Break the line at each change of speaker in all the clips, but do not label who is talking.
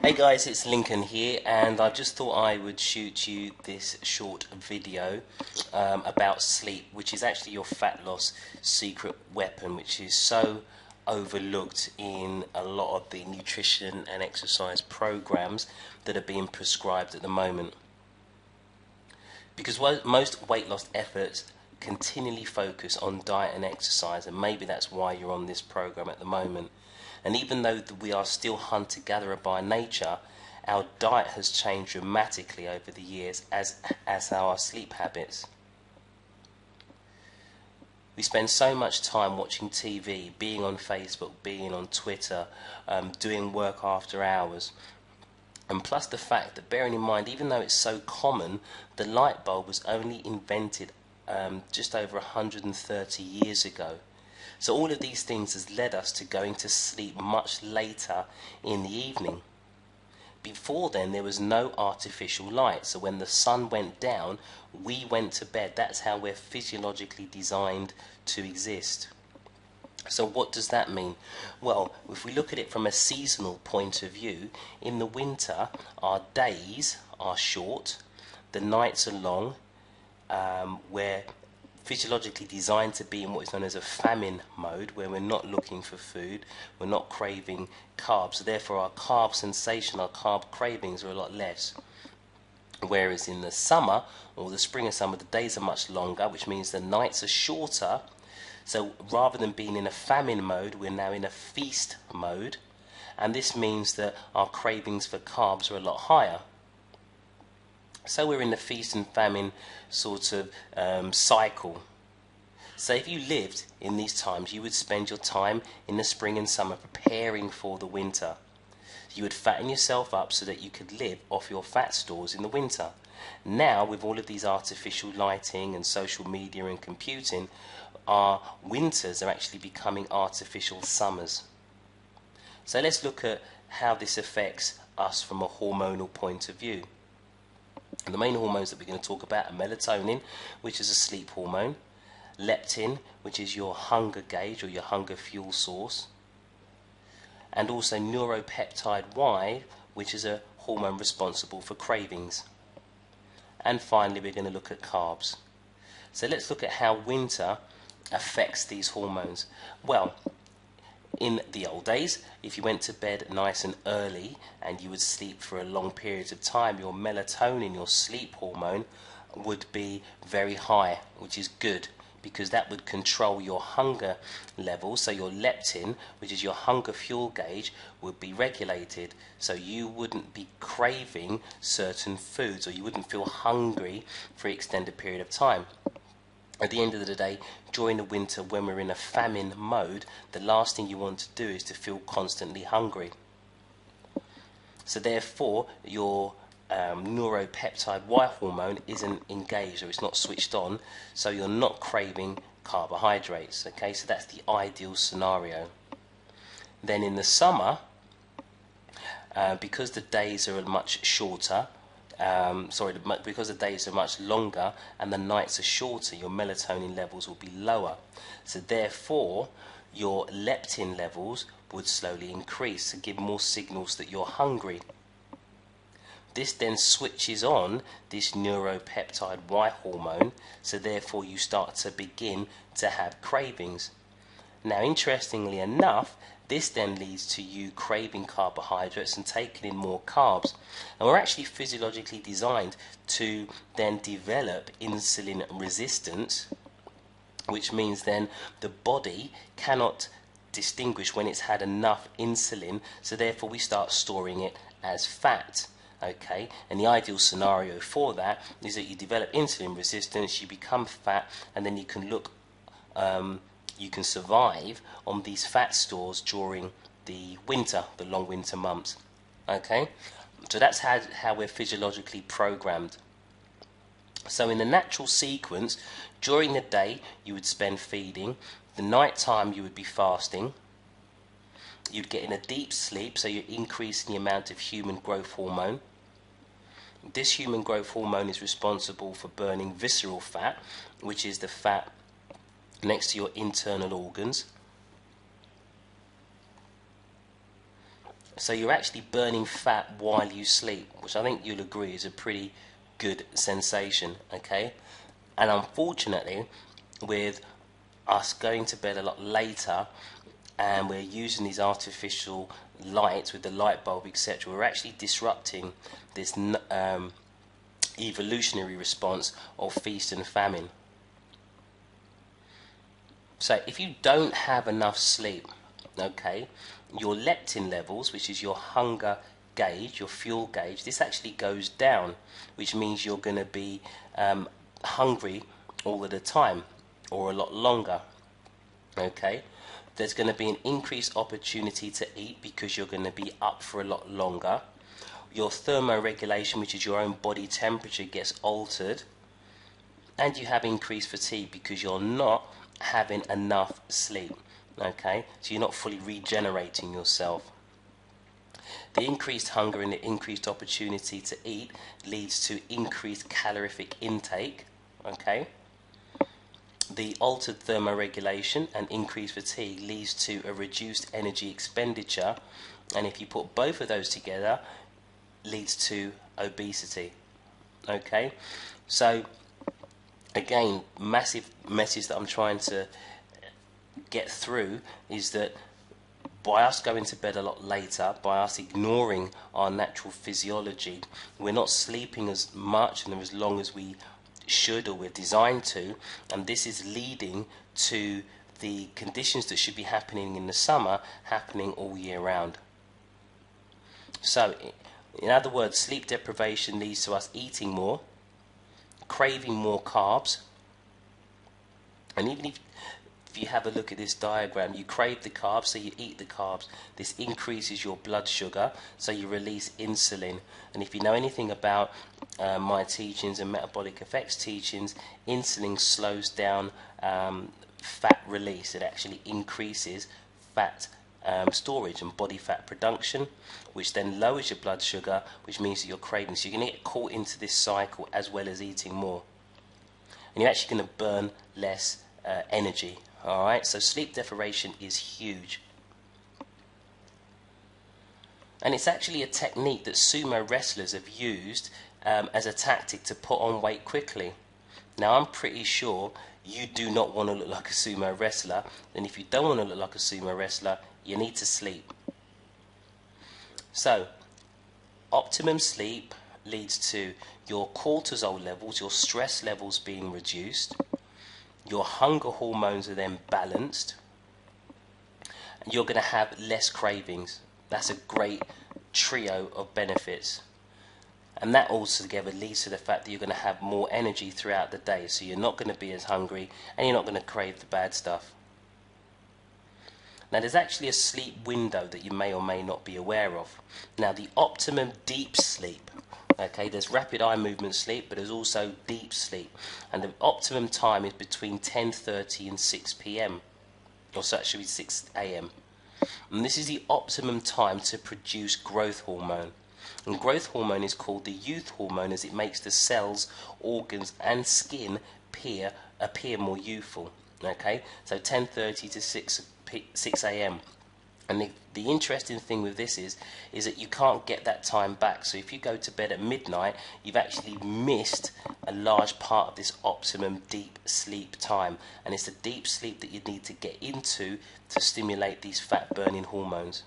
Hey guys, it's Lincoln here, and I just thought I would shoot you this short video about sleep, which is actually your fat loss secret weapon, which is so overlooked in a lot of the nutrition and exercise programs that are being prescribed at the moment. Because most weight loss efforts continually focus on diet and exercise, and maybe that's why you're on this program at the moment. And even though we are still hunter-gatherer by nature, our diet has changed dramatically over the years, as our sleep habits. We spend so much time watching TV, being on Facebook, being on Twitter, doing work after hours. And plus the fact that, bearing in mind, even though it's so common, the light bulb was only invented just over 130 years ago. So all of these things has led us to going to sleep much later in the evening. Before then, there was no artificial light, so when the sun went down, we went to bed. That's how we're physiologically designed to exist. So what does that mean? Well, if we look at it from a seasonal point of view, in the winter, our days are short, the nights are long, we're physiologically designed to be in what is known as a famine mode, where we're not looking for food, we're not craving carbs, so therefore our carb sensation, our carb cravings are a lot less. Whereas in the summer, or the spring and summer, the days are much longer, which means the nights are shorter. So rather than being in a famine mode, we're now in a feast mode, and this means that our cravings for carbs are a lot higher. So we're in the feast and famine sort of cycle. So if you lived in these times, you would spend your time in the spring and summer preparing for the winter. You would fatten yourself up so that you could live off your fat stores in the winter. Now, with all of these artificial lighting and social media and computing, our winters are actually becoming artificial summers. So let's look at how this affects us from a hormonal point of view. And the main hormones that we're going to talk about are melatonin, which is a sleep hormone, leptin, which is your hunger gauge or your hunger fuel source, and also neuropeptide Y, which is a hormone responsible for cravings. And finally, we're going to look at carbs. So let's look at how winter affects these hormones. Well, in the old days, if you went to bed nice and early and you would sleep for a long period of time, your melatonin, your sleep hormone, would be very high, which is good, because that would control your hunger levels. So your leptin, which is your hunger fuel gauge, would be regulated, so you wouldn't be craving certain foods, or you wouldn't feel hungry for an extended period of time. At the end of the day, during the winter, when we're in a famine mode, the last thing you want to do is to feel constantly hungry. So therefore, your neuropeptide Y hormone isn't engaged, or it's not switched on, so you're not craving carbohydrates. Okay, so that's the ideal scenario. Then in the summer, because the days are much shorter, because the days are much longer and the nights are shorter, your melatonin levels will be lower. So therefore, your leptin levels would slowly increase to give more signals that you're hungry. This then switches on this neuropeptide Y hormone, so therefore you start to begin to have cravings. Now, interestingly enough, this then leads to you craving carbohydrates and taking in more carbs. And we're actually physiologically designed to then develop insulin resistance, which means then the body cannot distinguish when it's had enough insulin, so therefore we start storing it as fat. Okay, and the ideal scenario for that is that you develop insulin resistance, you become fat, and then you can you can survive on these fat stores during the winter, the long winter months. Okay, so that's how we're physiologically programmed. So in the natural sequence, during the day you would spend feeding, the night time you would be fasting, you'd get in a deep sleep, so you're increasing the amount of human growth hormone. This human growth hormone is responsible for burning visceral fat, which is the fat next to your internal organs. So you're actually burning fat while you sleep, which I think you'll agree is a pretty good sensation, okay? And unfortunately, with us going to bed a lot later and we're using these artificial lights with the light bulb, etc., we're actually disrupting this evolutionary response of feast and famine. So if you don't have enough sleep, okay, your leptin levels, which is your hunger gauge, your fuel gauge, this actually goes down, which means you're going to be hungry all of the time or a lot longer. Okay, there's going to be an increased opportunity to eat because you're going to be up for a lot longer. Your thermoregulation, which is your own body temperature, gets altered, and you have increased fatigue because you're not having enough sleep. Okay, so you're not fully regenerating yourself. The increased hunger and the increased opportunity to eat leads to increased calorific intake. Okay, the altered thermoregulation and increased fatigue leads to a reduced energy expenditure, and if you put both of those together, leads to obesity. Okay, so again, massive message that I'm trying to get through is that by us going to bed a lot later, by us ignoring our natural physiology, we're not sleeping as much and as long as we should or we're designed to, and this is leading to the conditions that should be happening in the summer happening all year round. So in other words, sleep deprivation leads to us eating more, craving more carbs, and even if you have a look at this diagram, you crave the carbs, so you eat the carbs. This increases your blood sugar, so you release insulin. And if you know anything about my teachings and metabolic effects teachings, insulin slows down fat release. It actually increases fat storage and body fat production, which then lowers your blood sugar, which means that you're craving. So you're going to get caught into this cycle as well as eating more. And you're actually going to burn less energy. Alright, so sleep deprivation is huge. And it's actually a technique that sumo wrestlers have used as a tactic to put on weight quickly. Now, I'm pretty sure you do not want to look like a sumo wrestler, and if you don't want to look like a sumo wrestler, you need to sleep. So, optimum sleep leads to your cortisol levels, your stress levels being reduced. Your hunger hormones are then balanced, and you're going to have less cravings. That's a great trio of benefits, and that also together leads to the fact that you're going to have more energy throughout the day, so you're not going to be as hungry and you're not going to crave the bad stuff. Now, there's actually a sleep window that you may or may not be aware of. Now, the optimum deep sleep, okay, there's rapid eye movement sleep, but there's also deep sleep, and the optimum time is between 10:30 and 6 p.m. or so actually 6 a.m. and this is the optimum time to produce growth hormone. And growth hormone is called the youth hormone, as it makes the cells, organs and skin appear more youthful. Okay, so 10:30 to 6 a.m. And the interesting thing with this is that you can't get that time back. So if you go to bed at midnight, you've actually missed a large part of this optimum deep sleep time. And it's the deep sleep that you need to get into to stimulate these fat burning hormones.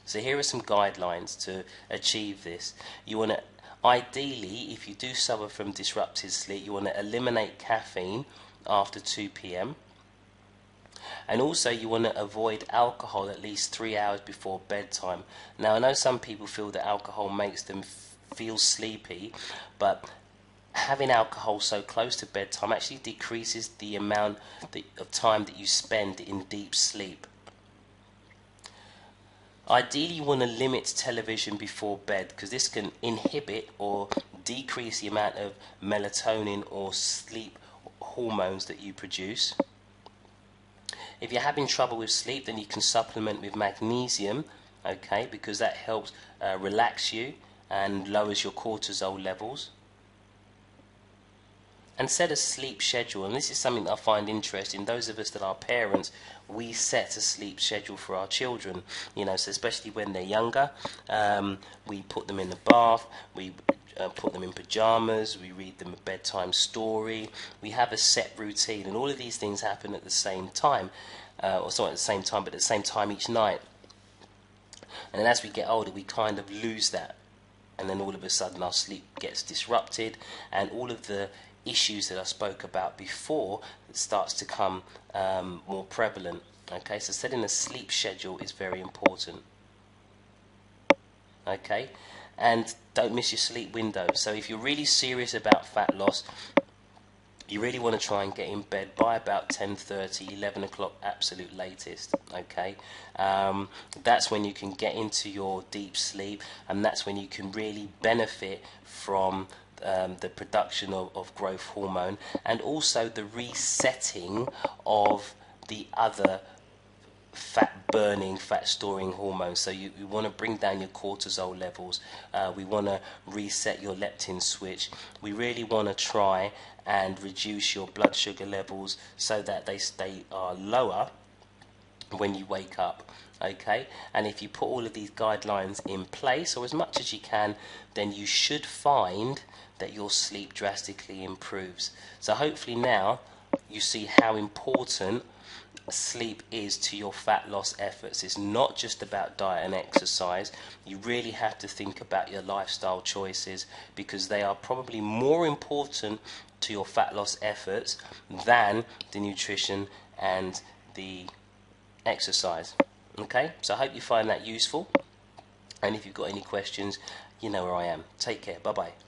So here are some guidelines to achieve this. You want to, ideally, if you do suffer from disrupted sleep, you want to eliminate caffeine after 2 p.m. And also you want to avoid alcohol at least 3 hours before bedtime. Now, I know some people feel that alcohol makes them feel sleepy, but having alcohol so close to bedtime actually decreases the amount of time that you spend in deep sleep. Ideally, you want to limit television before bed, because this can inhibit or decrease the amount of melatonin or sleep hormones that you produce. If you're having trouble with sleep, then you can supplement with magnesium, okay, because that helps relax you and lowers your cortisol levels. And set a sleep schedule. And this is something that I find interesting. Those of us that are parents, we set a sleep schedule for our children. You know, so especially when they're younger, we put them in the bath, we put them in pajamas, we read them a bedtime story, we have a set routine, and all of these things happen at the same time, or sorry, at the same time, but at the same time each night. And then as we get older, we kind of lose that, and then all of a sudden our sleep gets disrupted, and all of the issues that I spoke about before starts to come more prevalent. Okay, so setting a sleep schedule is very important. Okay, and don't miss your sleep window. So if you're really serious about fat loss, you really want to try and get in bed by about 10:30, 11 o'clock absolute latest. Okay, that's when you can get into your deep sleep, and that's when you can really benefit from the production of growth hormone, and also the resetting of the other fat burning, fat storing hormones. So you want to bring down your cortisol levels, we want to reset your leptin switch, we really want to try and reduce your blood sugar levels so that they stay lower when you wake up. Okay, and if you put all of these guidelines in place, or as much as you can, then you should find that your sleep drastically improves. So hopefully now you see how important sleep is to your fat loss efforts. It's not just about diet and exercise. You really have to think about your lifestyle choices, because they are probably more important to your fat loss efforts than the nutrition and the exercise. Okay, so I hope you find that useful, and if you've got any questions, you know where I am. Take care. Bye bye.